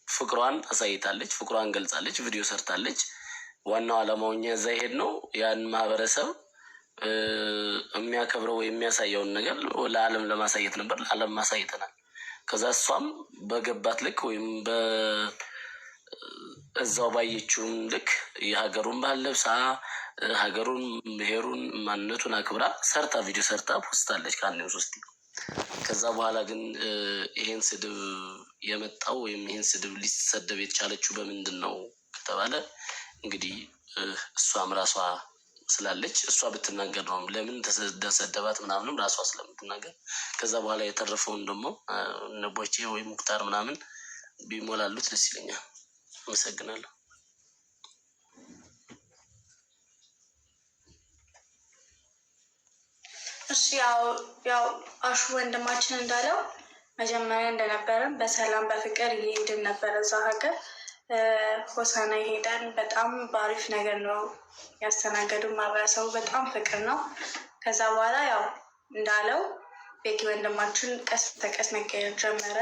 ፍቅሯን አሳይታለች፣ ፍቅሯን ገልጻለች፣ ቪዲዮ ሰርታለች። ዋናው ዓላማው እኛ እዛ ሄድ ነው ያን ማህበረሰብ የሚያከብረው ወይም የሚያሳየውን ነገር ለዓለም ለማሳየት ነበር። ለዓለም ማሳየተናል። ከዛ እሷም በገባት ልክ ወይም እዛው ባየችውም ልክ የሀገሩን ባህል ለብሳ ሀገሩን ብሔሩን ማንነቱን አክብራ ሰርታ ቪዲዮ ሰርታ ፖስታለች ከአንዴም ሶስቴ። ከዛ በኋላ ግን ይሄን ስድብ የመጣው ወይም ይሄን ስድብ ሊሰደብ የተቻለችው በምንድን ነው ከተባለ እንግዲህ እሷም ራሷ ስላለች እሷ ብትናገር ነው ለምን ተሰደባት ምናምንም ራሷ ስለምትናገር። ከዛ በኋላ የተረፈውን ደግሞ ነቦቼ ወይ ሙክታር ምናምን ቢሞላሉት ደስ ይለኛል። አመሰግናለሁ። እሺ ያው አሹ ወንድማችን እንዳለው መጀመሪያ እንደነበረን በሰላም በፍቅር እየሄድን ነበረ እዛ ሀገር ሆሳና ሄደን በጣም በአሪፍ ነገር ነው ያስተናገዱ። ማህበረሰቡ በጣም ፍቅር ነው። ከዛ በኋላ ያው እንዳለው ቤኪ ወንድማችን ቀስ በቀስ መቀየር ጀመረ።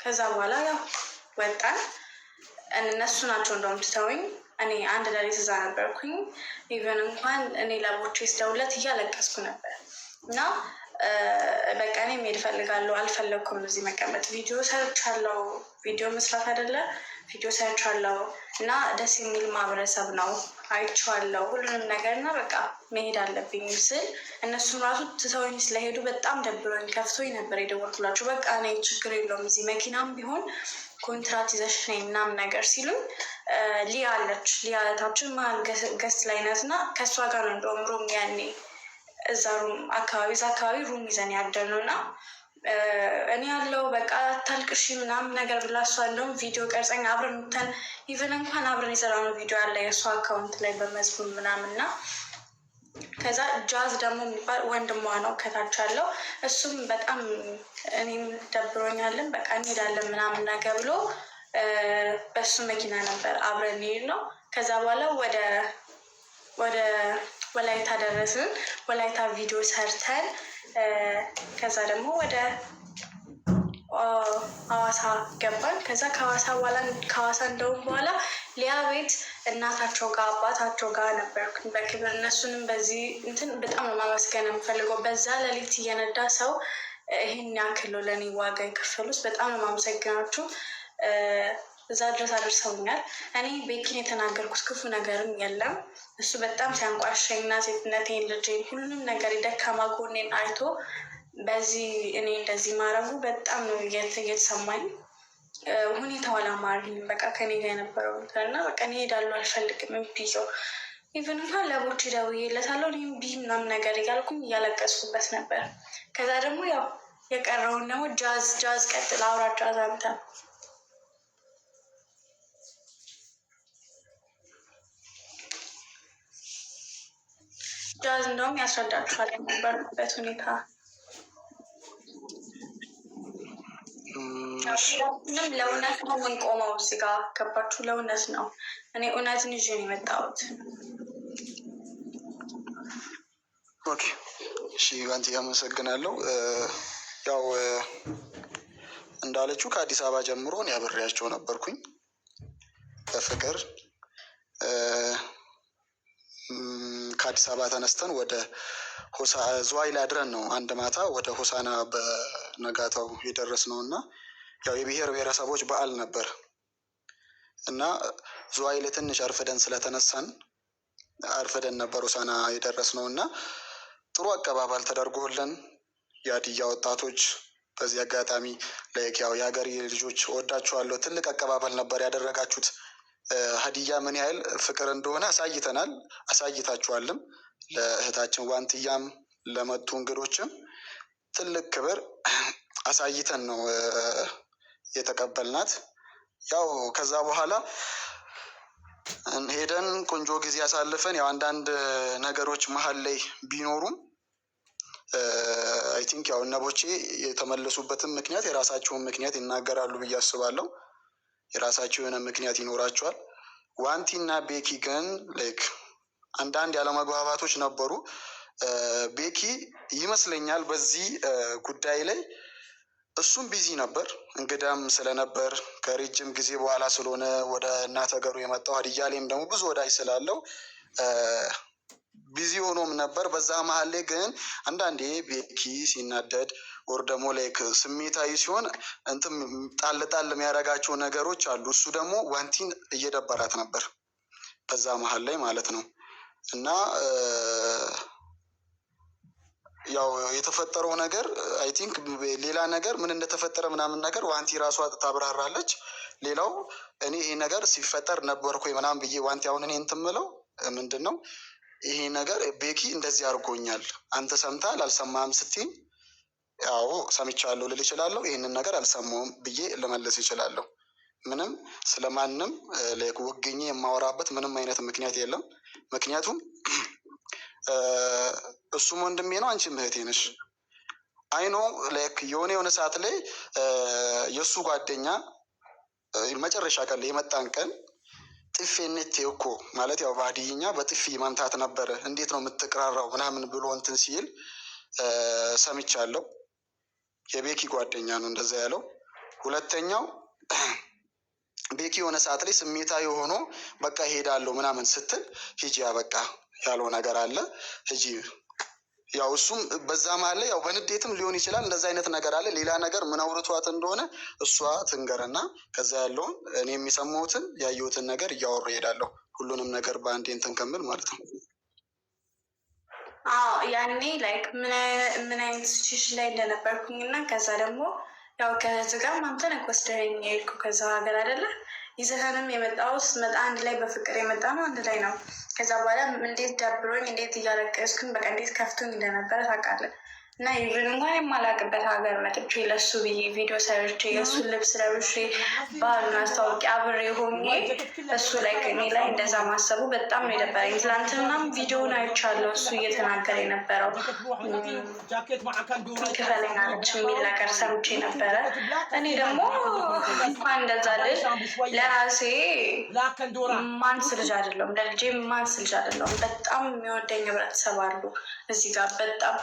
ከዛ በኋላ ያው ወጣን። እነሱ ናቸው እንደውም ትተውኝ፣ እኔ አንድ ሌሊት እዛ ነበርኩኝ። ኢቨን እንኳን እኔ ለቦቼ ስደውለት እያለቀስኩ ነበር እና በቃ እኔ መሄድ እፈልጋለሁ፣ አልፈለግኩም እዚህ መቀመጥ። ቪዲዮ ሰርቻለሁ፣ ቪዲዮ መስራት አይደለ ቪዲዮ ሰርቻለሁ እና ደስ የሚል ማህበረሰብ ነው አይቼዋለሁ ሁሉንም ነገር እና በቃ መሄድ አለብኝ ስል እነሱም ራሱ ትተውኝ ስለሄዱ በጣም ደብሮኝ ከፍቶኝ ነበር የደወልኩላቸው። በቃ እኔ ችግር የለውም እዚህ መኪናም ቢሆን ኮንትራት ይዘሽ ነይ ምናምን ነገር ሲሉኝ ሊያ አለች፣ ሊያ እህታችን መሀል ገስት ላይ ናት እና ከእሷ ጋር ነው እንደውም ሩም ያኔ እዛ አካባቢ ሩም ይዘን ያደርነው እና እኔ ያለው በቃ አታልቅሺ ምናምን ነገር ብላ እሷ እንደውም ቪዲዮ ቀርጸኝ አብረን ምተን ኢቨን እንኳን አብረን የሰራነው ቪዲዮ አለ የእሷ አካውንት ላይ በመዝሙር ምናምን እና ከዛ ጃዝ ደግሞ የሚባል ወንድሟ ነው ከታች አለው። እሱም በጣም እኔም ደብሮኛለን በቃ እንሄዳለን ምናምን ነገር ብሎ በሱ መኪና ነበር አብረን እንሄድ ነው። ከዛ በኋላ ወደ ወላይታ ደረስን። ወላይታ ቪዲዮ ሰርተን ከዛ ደግሞ ወደ ሐዋሳ ገባን። ከዛ ከሐዋሳ እንደውም በኋላ ሊያ ቤት እናታቸው ጋር አባታቸው ጋር ነበርኩኝ በክብር። እነሱንም በዚህ እንትን በጣም ነው ማመስገን የምፈልገው። በዛ ሌሊት እየነዳ ሰው ይህን ያክል ለእኔ ዋጋ የከፈሉት በጣም ነው ማመሰግናችሁ። እዛ ድረስ አድርሰውኛል። እኔ ቤኪን የተናገርኩት ክፉ ነገርም የለም። እሱ በጣም ሲያንቋሸኝና ሴትነቴን ልጄን ሁሉንም ነገር የደካማ ጎኔን አይቶ በዚህ እኔ እንደዚህ ማድረጉ በጣም ነው እየተሰማኝ። ሁኔታው አላማረኝም። በቃ ከኔ ጋር የነበረው እና በቃ እኔ እሄዳለሁ አልፈልግም ብዬው ኢቨን እንኳን ለቦቼ ደውዬለታለሁ እኔም ቢ ምናምን ነገር እያልኩም እያለቀስኩበት ነበር። ከዛ ደግሞ ያው የቀረውን ደግሞ ጃዝ ቀጥል አውራ ጃዝ አንተ ጃዝ እንደውም ያስረዳችኋል የነበርኩበት ሁኔታ። ምንም ለእውነት ነው የምንቆመው እዚህ ጋር ገባችሁ? ለእውነት ነው። እኔ እውነትን ይዤ ነው የመጣሁት። ኦኬ እሺ፣ ባንቲ አመሰግናለሁ። ያው እንዳለችው ከአዲስ አበባ ጀምሮ እኔ አብሬያቸው ነበርኩኝ በፍቅር ከአዲስ አበባ ተነስተን ወደ ዝዋይ ላይ አድረን ነው አንድ ማታ ወደ ሆሳና በነጋታው የደረስነው እና ያው የብሔር ብሔረሰቦች በዓል ነበር እና ዝዋይ ላይ ትንሽ አርፍደን ስለተነሳን አርፍደን ነበር ሆሳና የደረስነው እና ጥሩ አቀባበል ተደርጎልን የሀዲያ ወጣቶች በዚህ አጋጣሚ ያው የሀገሬ ልጆች ወዳችኋለሁ፣ ትልቅ አቀባበል ነበር ያደረጋችሁት። ሀዲያ ምን ያህል ፍቅር እንደሆነ አሳይታችኋልም። ለእህታችን ዋንትያም ለመጡ እንግዶችም ትልቅ ክብር አሳይተን ነው የተቀበልናት። ያው ከዛ በኋላ ሄደን ቆንጆ ጊዜ አሳልፈን ያው አንዳንድ ነገሮች መሀል ላይ ቢኖሩም አይ ቲንክ ያው እነቦቼ የተመለሱበትን ምክንያት የራሳቸውን ምክንያት ይናገራሉ ብዬ አስባለሁ። የራሳቸው የሆነ ምክንያት ይኖራቸዋል። ዋንቲ እና ቤኪ ግን አንዳንድ ያለመግባባቶች ነበሩ። ቤኪ ይመስለኛል በዚህ ጉዳይ ላይ እሱም ቢዚ ነበር፣ እንግዳም ስለነበር ከረጅም ጊዜ በኋላ ስለሆነ ወደ እናት ሀገሩ የመጣው ሀዲያ ላይም ደግሞ ብዙ ወዳጅ ስላለው ቢዚ ሆኖም ነበር። በዛ መሀል ላይ ግን አንዳንዴ ቤኪ ሲናደድ ወር ደግሞ ላይክ ስሜታዊ ሲሆን እንትም ጣል ጣል የሚያደርጋቸው ነገሮች አሉ። እሱ ደግሞ ዋንቲን እየደበራት ነበር በዛ መሀል ላይ ማለት ነው። እና ያው የተፈጠረው ነገር አይ ቲንክ ሌላ ነገር ምን እንደተፈጠረ ምናምን ነገር ዋንቲ ራሷ ታብራራለች። ሌላው እኔ ይሄ ነገር ሲፈጠር ነበርኩ ምናምን ብዬ ዋንቲ አሁን እኔ እንትን የምለው ምንድን ነው ይሄ ነገር ቤኪ እንደዚህ አድርጎኛል አንተ ሰምተሃል አልሰማህም ስትይ ያው ሰምቻለሁ ልል እችላለሁ። ይህንን ነገር አልሰማሁም ብዬ ልመልስ እችላለሁ። ምንም ስለማንም ወግኜ የማወራበት ምንም አይነት ምክንያት የለም። ምክንያቱም እሱም ወንድሜ ነው፣ አንቺም እህቴ ነሽ። አይኖ ላይክ የሆነ ሰዓት ላይ የእሱ ጓደኛ መጨረሻ ቀን ላይ የመጣን ቀን ጥፌነት እኮ ማለት ያው ባዲኛ በጥፊ መምታት ነበረ፣ እንዴት ነው የምትቀራራው ምናምን ብሎ እንትን ሲል ሰምቻለሁ። የቤኪ ጓደኛ ነው እንደዛ ያለው። ሁለተኛው ቤኪ የሆነ ሰዓት ላይ ስሜታዊ ሆኖ በቃ ሄዳለሁ ምናምን ስትል ሂጂ በቃ ያለው ነገር አለ ሂጂ። ያው እሱም በዛ መሀል ላይ ያው በንዴትም ሊሆን ይችላል እንደዛ አይነት ነገር አለ። ሌላ ነገር ምን አውርቷት እንደሆነ እሷ ትንገረና ከዛ ያለውን እኔ የሚሰማሁትን ያየሁትን ነገር እያወሩ እሄዳለሁ። ሁሉንም ነገር በአንዴ እንትን ከምል ማለት ነው። አዎ ያኔ ላይክ ምን አይነት ሲቹዌሽን ላይ እንደነበርኩኝ እና ከዛ ደግሞ ያው ከዚህ ጋር ማምተን ወስደኸኝ የሄድኩ ከዛ ሀገር አይደለ ይዘህንም የመጣው ስመጣ አንድ ላይ በፍቅር የመጣ ነው አንድ ላይ ነው። ከዛ በኋላ እንዴት ደብሮኝ እንዴት እያለቀስኩኝ በቃ እንዴት ከፍቶኝ እንደነበረ ታውቃለህ። እና ይህን እንኳን የማላውቅበት ሀገር መጥቼ ለሱ ብዬ ቪዲዮ ሰርቼ የእሱን ልብስ ለብሼ ባህሉን አስታውቂ አብሬ ሆኜ እሱ ላይ ከኔ ላይ እንደዛ ማሰቡ በጣም ነው የደበረኝ። ትላንትናም ቪዲዮን አይቻለሁ እሱ እየተናገረ የነበረው ክፈለኛለች የሚል ነገር ሰምቼ ነበረ። እኔ ደግሞ እንኳን እንደዛ ልጅ ለራሴ ማንስ ልጅ አይደለሁም፣ ለልጄ ማንስ ልጅ አይደለሁም። በጣም የሚወደኝ ህብረተሰብ አሉ እዚህ ጋር በጣም